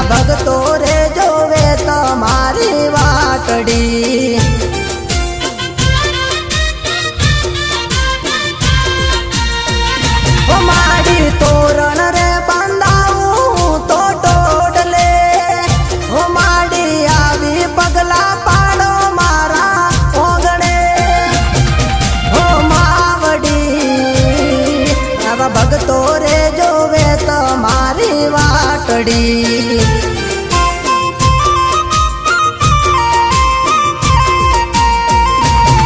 તારા ભગતો રે જોવે તમારી વાટડી માડી તોરણ રે બાંધાવું તો ટોડલે હો માડી આવી પગલા પાડો મારા ઓગણે હો માવડી આવા ભગતો રે જોવે તમારી વાટડી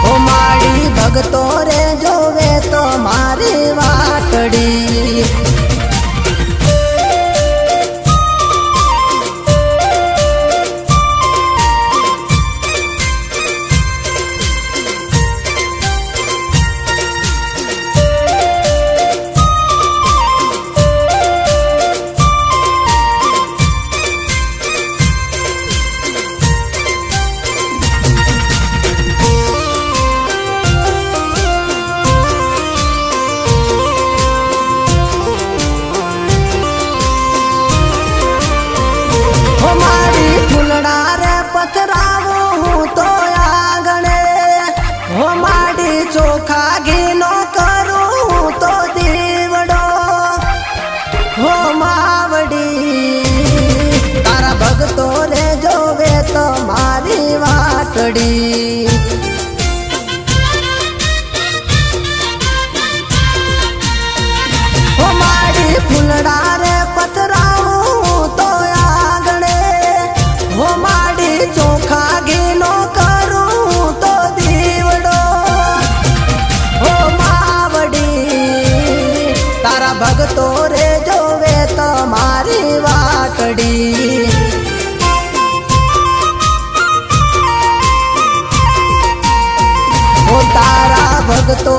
હો માડી ભગતો રે જોવે તમારી વાટડી મારી ફૂલડા રે પથરાવું હું તો આંગણે હો માડી ચોખા ઘીનો કરું હું તો દીવડો હો માવડી તારા ભગતો રે જોવે તમારી વાટડી હો માડી ફૂલડા રે પથરાવું તો હો માડી ચોખા ઘીનો કરું તો દીવડો હો માવડી તારા ભગતો રે જોવે તમારી વાટડી હો તારા ભગતો